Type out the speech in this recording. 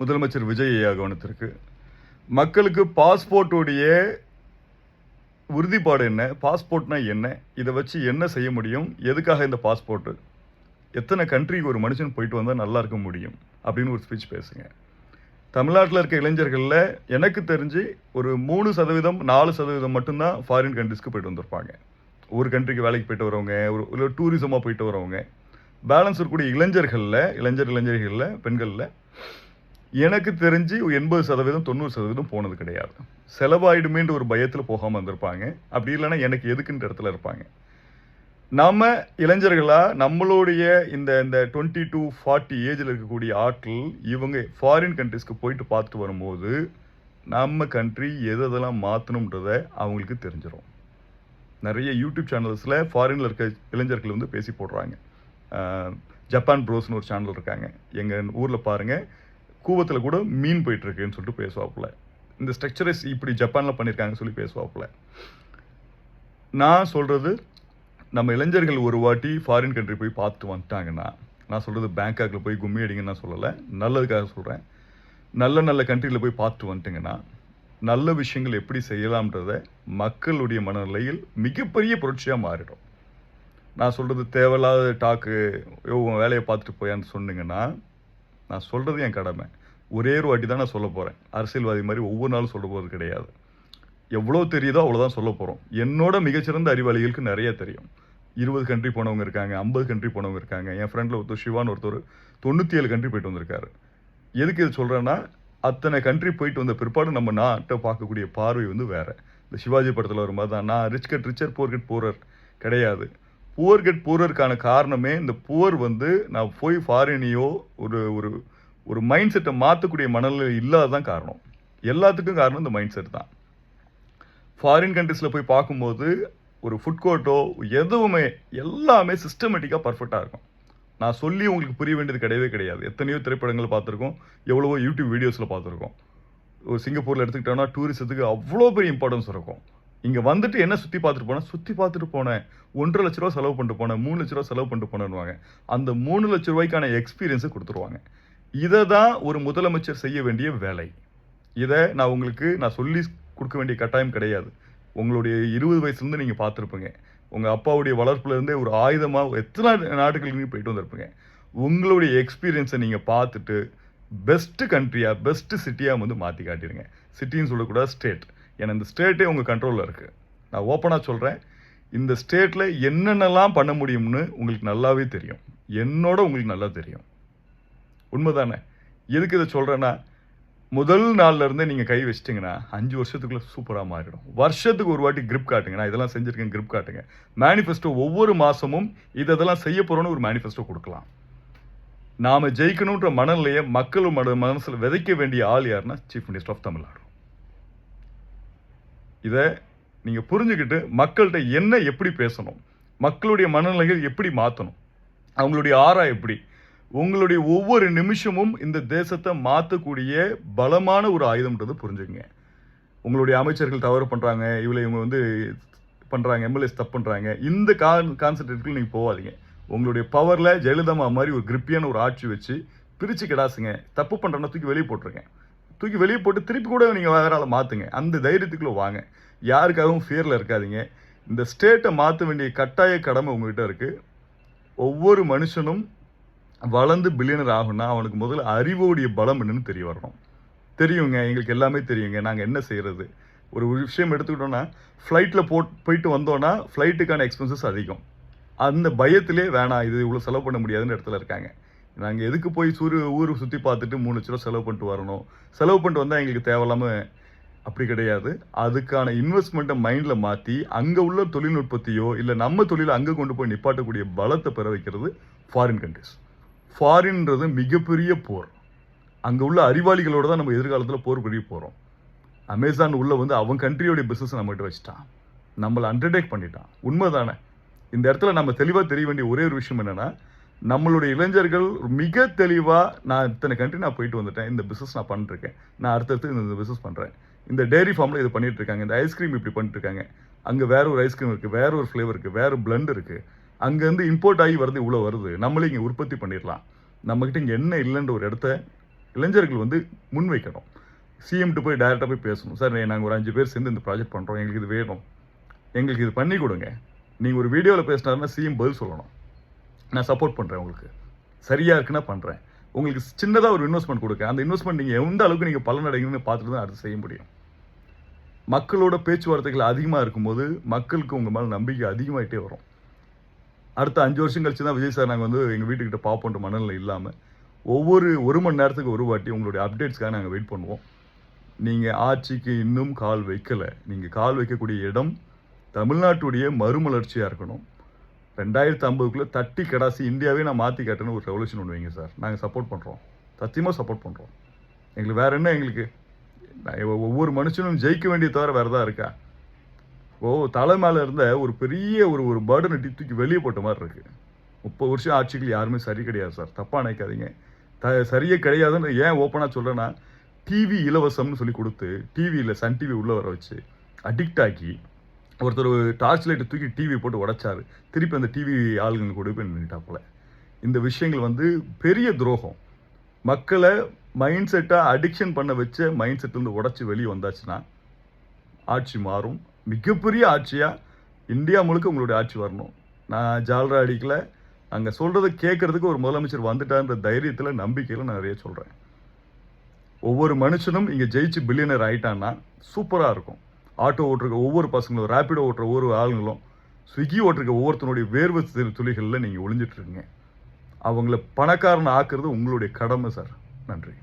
முதலமைச்சர் விஜய் ஐயா கவனத்திற்கு. மக்களுக்கு பாஸ்போர்ட்டுடைய உறுதிப்பாடு என்ன, பாஸ்போர்ட்னா என்ன, இதை வச்சு என்ன செய்ய முடியும், எதுக்காக இந்த பாஸ்போர்ட்டு, எத்தனை கண்ட்ரிக்கு ஒரு மனுஷன் போயிட்டு வந்தால் நல்லா இருக்க முடியும் அப்படின்னு ஒரு ஸ்பீச் பேசுங்க. தமிழ்நாட்டில் இருக்க இளைஞர்களில் எனக்கு தெரிஞ்சு ஒரு 3% 4% மட்டும்தான் ஃபாரின் கண்ட்ரிஸ்க்கு போயிட்டு வந்திருப்பாங்க. ஒரு கண்ட்ரிக்கு வேலைக்கு போயிட்டு வரவங்க, ஒரு டூரிசமாக போயிட்டு வரவங்க. பேலன்ஸ் இருக்கக்கூடிய இளைஞர்களில் பெண்களில் எனக்கு தெரிஞ்சு 80% 90% போனது கிடையாது. செலவாயிடுமேன்ற ஒரு பயத்தில் போகாமல் வந்திருப்பாங்க. அப்படி இல்லைன்னா எனக்கு எதுக்குன்ற இடத்துல இருப்பாங்க. நம்ம இளைஞர்களாக நம்மளுடைய இந்த 20 to 40 ஏஜில் இருக்கக்கூடிய ஆட்கள் இவங்க ஃபாரின் கண்ட்ரிஸ்க்கு போயிட்டு பார்த்துட்டு வரும்போது நம்ம கண்ட்ரி எதெல்லாம் மாற்றணுன்றதை அவங்களுக்கு தெரிஞ்சிடும். நிறைய யூடியூப் சேனல்ஸில் ஃபாரினில் இருக்க இளைஞர்கள் வந்து பேசி போடுறாங்க. ஜப்பான் ப்ரோஸ்னு ஒரு சேனல் இருக்காங்க. எங்கள் ஊரில் பாருங்கள், கூவத்தில் கூட மீன் போயிட்டுருக்குன்னு சொல்லிட்டு பேசுவாப்புல. இந்த ஸ்ட்ரக்சரைஸ் இப்படி ஜப்பானில் பண்ணியிருக்காங்கன்னு சொல்லி பேசுவாப்புல. நான் சொல்கிறது, நம்ம இளைஞர்கள் ஒரு வாட்டி ஃபாரின் கண்ட்ரி போய் பார்த்துட்டு வந்துட்டாங்கன்னா, நான் சொல்கிறது பேங்காக்கில் போய் கும்மி அடிங்கன்னு நான் சொல்லலை, நல்லதுக்காக சொல்கிறேன். நல்ல கண்ட்ரியில் போய் பார்த்துட்டு வந்துட்டிங்கன்னா நல்ல விஷயங்கள் எப்படி செய்யலாம்ன்றதை மக்களுடைய மனநிலையில் மிகப்பெரிய புரட்சியாக மாறிடும். நான் சொல்கிறது தேவையில்லாத டாக்கு, உன் வேலையை பார்த்துட்டு போயான்னு சொன்னீங்கன்னா, நான் சொல்கிறது என் கடமை. ஒரே ஒரு வாட்டி தான் நான் சொல்ல போகிறேன். அரசியல்வாதி மாதிரி ஒவ்வொரு நாளும் சொல்ல போகிறது கிடையாது. எவ்வளோ தெரியுதோ அவ்வளோதான் சொல்ல போகிறோம். என்னோட மிகச்சிறந்த அறிவாளிகளுக்கு நிறைய தெரியும். 20 கண்ட்ரி போனவங்க இருக்காங்க, 50 கண்ட்ரி போனவங்க இருக்காங்க. என் ஃப்ரெண்டில் ஒருத்தர் சிவான்னு ஒருத்தர் 97 கண்ட்ரி போயிட்டு வந்திருக்காரு. எதுக்கு இது சொல்கிறேன்னா, அத்தனை கண்ட்ரி போயிட்டு வந்த பிற்பாடு நம்ம நாட்டை பார்க்கக்கூடிய பார்வை வந்து வேறு. இந்த சிவாஜி படத்தில் ஒரு மாதிரி தான், நான் rich get richer, poor get poorer கிடையாது. புவர் கெட் புவருக்கான காரணமே இந்த புவர் வந்து நான் போய் ஃபாரினையோ ஒரு மைண்ட் செட்டை மாற்றக்கூடிய மனநிலை இல்லாததான் காரணம். எல்லாத்துக்கும் காரணம் இந்த மைண்ட் செட் தான். ஃபாரின் கண்ட்ரிஸில் போய் பார்க்கும்போது ஒரு ஃபுட் கோர்ட்டோ எதுவுமே எல்லாமே சிஸ்டமேட்டிக்காக பர்ஃபெக்டாக இருக்கும். நான் சொல்லி உங்களுக்கு புரிய வேண்டியது கிடையவே கிடையாது. எத்தனையோ திரைப்படங்கள் பார்த்துருக்கோம், எவ்வளவோ யூடியூப் வீடியோஸில் பார்த்துருக்கோம். ஒரு சிங்கப்பூரில் எடுத்துக்கிட்டோன்னா டூரிசத்துக்கு அவ்வளோ பெரிய இம்பார்ட்டன்ஸ் இருக்கும். இங்கே வந்துட்டு என்ன சுற்றி பார்த்துட்டு போனேன் 1.5 லட்ச ரூபா செலவு பண்ணிட்டு போனேன், 3 லட்ச ரூபா செலவு பண்ணிட்டு போனேன்னுவாங்க. அந்த 3 லட்ச ரூபாய்க்கான எக்ஸ்பீரியன்ஸை கொடுத்துருவாங்க. இதை தான் ஒரு முதலமைச்சர் செய்ய வேண்டிய வேலை. இதை நான் சொல்லி கொடுக்க வேண்டிய கட்டாயம் கிடையாது. உங்களுடைய 20 வயசுலேருந்து நீங்கள் பார்த்துருப்பீங்க. உங்கள் அப்பாவுடைய வளர்ப்புலேருந்தே ஒரு ஆயுதமாக எத்தனை நாடுகளுக்கு போயிட்டு வந்திருப்பீங்க. உங்களுடைய எக்ஸ்பீரியன்ஸை நீங்கள் பார்த்துட்டு பெஸ்ட்டு கண்ட்ரியாக பெஸ்ட்டு சிட்டியாக வந்து மாற்றி காட்டிடுங்க. சிட்டின்னு சொல்லக்கூடாது, ஸ்டேட். ஏன்னா இந்த ஸ்டேட்டே உங்கள் கண்ட்ரோலில் இருக்குது. நான் ஓப்பனாக சொல்கிறேன், இந்த ஸ்டேட்டில் என்னென்னலாம் பண்ண முடியும்னு உங்களுக்கு நல்லாவே தெரியும். என்னோட உங்களுக்கு நல்லா தெரியும். உண்மைதானே? எதுக்கு இதை சொல்கிறேன்னா, முதல் நாள்லேருந்தே நீங்கள் கை வச்சிட்டிங்கன்னா 5 வருஷத்துக்குள்ளே சூப்பராக மாறிடும். வருஷத்துக்கு ஒரு வாட்டி கிரிப் காட்டுங்க. நான் இதெல்லாம் செஞ்சுருக்கேன், கிரிப் காட்டுங்க. மேனிஃபெஸ்டோ ஒவ்வொரு மாதமும் இதெல்லாம் செய்ய போகிறோன்னு ஒரு மேனிஃபெஸ்டோ கொடுக்கலாம். நாம் ஜெயிக்கணுன்ற மனநிலையை மக்கள் மனசில் விதைக்க வேண்டிய ஆள் யாருன்னா சீஃப் மினிஸ்டர் ஆஃப் தமிழ்நாடு. இதை நீங்கள் புரிஞ்சுக்கிட்டு மக்கள்கிட்ட என்ன எப்படி பேசணும், மக்களுடைய மனநிலைகள் எப்படி மாற்றணும், அவங்களுடைய ஆறா எப்படி, உங்களுடைய ஒவ்வொரு நிமிஷமும் இந்த தேசத்தை மாற்றக்கூடிய பலமான ஒரு ஆயுதம்ன்றது புரிஞ்சுக்கங்க. உங்களுடைய அமைச்சர்கள் தவறு பண்ணுறாங்க, இவங்க வந்து பண்ணுறாங்க, எம்எல்ஏஸ் தப்பு பண்ணுறாங்க, இந்த கான்சென்ட்ரேட்டுக்குள்ள நீங்கள் போகாதீங்க. உங்களுடைய பவரில் ஜெயலலிதா மாதிரி ஒரு கிரிப்பியான ஒரு ஆட்சி வச்சு பிரித்து கிடாசுங்க. தப்பு பண்ணுறேன்னா தூக்கி வெளியே போட்டுருங்க. தூக்கி வெளியே போட்டு திருப்பி கூட நீங்கள் வேற ஆளை மாற்றுங்க. அந்த தைரியத்துக்குள்ளே வாங்க. யாருக்காகவும் ஃபியரில் இருக்காதீங்க. இந்த ஸ்டேட்டை மாற்ற வேண்டிய கட்டாய கடமை உங்கள்கிட்ட இருக்குது. ஒவ்வொரு மனுஷனும் வளர்ந்து பில்லியனர் ஆகும்னா அவனுக்கு முதல்ல அறிவோடைய பலம் என்னன்னு தெரிய வரணும். தெரியுங்க, எங்களுக்கு எல்லாமே தெரியுங்க, நாங்கள் என்ன செய்கிறது. ஒரு விஷயம் எடுத்துக்கிட்டோன்னா, ஃப்ளைட்டில் போயிட்டு வந்தோன்னா ஃப்ளைட்டுக்கான எக்ஸ்பென்சஸ் அதிகம். அந்த பயத்திலே வேணாம், இது இவ்வளோ செலவு பண்ண முடியாதுன்னு இடத்துல இருக்காங்க. நாங்கள் எதுக்கு போய் ஊர் சுற்றி பார்த்துட்டு 3 லட்ச ரூபா செலவு பண்ணிட்டு வரணும், செலவு பண்ணிட்டு வந்தால் எங்களுக்கு தேவையில்லாமல். அப்படி கிடையாது. அதுக்கான இன்வெஸ்ட்மெண்ட்டை மைண்டில் மாற்றி அங்கே உள்ள தொழில்நுட்பத்தையோ இல்லை நம்ம தொழிலை அங்கே கொண்டு போய் நிப்பாட்டக்கூடிய பலத்தை பெற வைக்கிறது ஃபாரின் கண்ட்ரிஸ். ஃபாரின்ன்றது மிகப்பெரிய போர். அங்கே உள்ள அறிவாளிகளோடு தான் நம்ம எதிர்காலத்தில் போர் புரிய போகிறோம். அமேசான் உள்ள வந்து அவன் கண்ட்ரியோடைய பிஸ்னஸ் நம்மகிட்ட வச்சுட்டான், நம்மளை அண்டர்டேக் பண்ணிட்டான். உண்மை தானே? இந்த இடத்துல நம்ம தெளிவாக தெரிய வேண்டிய ஒரே ஒரு விஷயம் என்னென்னா, நம்மளுடைய இளைஞர்கள் மிக தெளிவாக, நான் இத்தனை கண்ட்ரி நான் போயிட்டு வந்துட்டேன், இந்த பிஸ்னஸ் நான் பண்ணிட்டுருக்கேன், நான் அடுத்தடுத்து இந்த பிஸ்னஸ் பண்ணுறேன், இந்த டெய்ரி ஃபார்மில் இது பண்ணிட்டு இருக்காங்க, இந்த ஐஸ்கிரீம் இப்படி பண்ணிட்டு இருக்காங்க, அங்கே வேற ஒரு ஐஸ்கிரீம் இருக்குது, வேற ஒரு ஃப்ளேவர் இருக்குது, வேறு பிளண்ட் இருக்குது, அங்கேருந்து இம்போர்ட் ஆகி வருது, இவ்வளோ வருது, நம்மளே இங்கே உற்பத்தி பண்ணிடலாம், நம்மக்கிட்ட இங்கே என்ன இல்லைன்ற ஒரு இடத்த இளைஞர்கள் வந்து முன்வைக்கணும். சிஎம்ட்டு போய் டைரெக்டாக போய் பேசணும். சார் நாங்கள் ஒரு 5 பேர் சேர்ந்து இந்த ப்ராஜெக்ட் பண்ணுறோம், எங்களுக்கு இது வேணும், எங்களுக்கு இது பண்ணி கொடுங்க. நீங்கள் ஒரு வீடியோவில் பேசினாருன்னா சிஎம் பதில் சொல்லணும். நான் சப்போர்ட் பண்ணுறேன், உங்களுக்கு சரியாக இருக்குன்னா பண்ணுறேன், உங்களுக்கு சின்னதாக ஒரு இன்வெஸ்ட்மெண்ட் கொடுக்க, அந்த இன்வெஸ்ட்மெண்ட் நீங்கள் எந்த அளவுக்கு நீங்கள் பலன் அடைங்கன்னு பார்த்துட்டு தான் அடுத்து செய்ய முடியும். மக்களோட பேச்சுவார்த்தைகள் அதிகமாக இருக்கும்போது மக்களுக்கு உங்கள் மேலே நம்பிக்கை அதிகமாகிட்டே வரும். அடுத்த 5 வருஷம் கழிச்சு தான் விஜய் சார் நாங்கள் வந்து எங்கள் வீட்டுக்கிட்ட பார்ப்போன்ற மனநிலை இல்லாமல் ஒவ்வொரு 1 மணி நேரத்துக்கு ஒரு வாட்டி உங்களுடைய அப்டேட்ஸ்க்காக நாங்கள் வெயிட் பண்ணுவோம். நீங்கள் ஆட்சிக்கு இன்னும் கால் வைக்கலை. நீங்கள் கால் வைக்கக்கூடிய இடம் தமிழ்நாட்டுடைய மறுமலர்ச்சியாக இருக்கணும். 2050க்குள்ளே தட்டி கடாசி இந்தியாவே நான் மாற்றி காட்டுன்னு ஒரு ரெவல்யூஷன் ஒன்று வைங்க சார். நாங்கள் சப்போர்ட் பண்ணுறோம், சத்தியமாக சப்போர்ட் பண்ணுறோம். எங்களுக்கு வேறு என்ன, எங்களுக்கு ஒவ்வொரு மனுஷனும் ஜெயிக்க வேண்டிய தவிர வேறு தான் இருக்கா? தலை மேலே இருந்த ஒரு பெரிய ஒரு பேர்டனை தூக்கி வெளியே போட்ட மாதிரி இருக்குது. 30 வருஷம் ஆட்சிகள் யாருமே சரி கிடையாது சார், தப்பாக நினைக்காதீங்க. சரியே கிடையாதுன்னு ஏன் ஓப்பனாக சொல்கிறேன்னா, டிவி இலவசம்னு சொல்லி கொடுத்து டிவியில் சன் டிவி உள்ளே வர வச்சு அடிக்ட் ஆக்கி ஒருத்தர் டார்ச் லைட்டை தூக்கி டிவி போட்டு உடைச்சாரு. திருப்பி அந்த டிவி ஆளுங்க கூட போய் நின்றுட்டாப்புல. இந்த விஷயங்கள் வந்து பெரிய துரோகம். மக்களை மைண்ட் செட்டாக அடிக்ஷன் பண்ண வச்ச மைண்ட் செட்லேருந்து உடச்சி வெளியே வந்தாச்சுன்னா ஆட்சி மாறும். மிகப்பெரிய ஆட்சியாக இந்தியா முழுக்க உங்களுடைய ஆட்சி வரணும். நான் ஜால்ரா அடிக்கலை, அங்கே சொல்கிறத கேட்குறதுக்கு ஒரு முதலமைச்சர் வந்துட்டான்ற தைரியத்தில் நம்பிக்கையில் நான் நிறைய சொல்கிறேன். ஒவ்வொரு மனுஷனும் இங்கே ஜெயிச்சு பில்லியனர் ஆகிட்டான்னா சூப்பராக இருக்கும். ஆட்டோ ஓட்டுருக்க ஒவ்வொரு பசங்களும், ரேப்பிடோ ஓட்டுற ஒவ்வொரு ஆளுங்களும், ஸ்விக்கி ஓட்டுருக்க ஒவ்வொருத்தனுடைய வேர்வை துளிகளில் நீங்கள் ஒளிஞ்சிட்ருக்கீங்க. அவங்கள பணக்காரன் ஆக்குறது உங்களுடைய கடமை சார். நன்றி.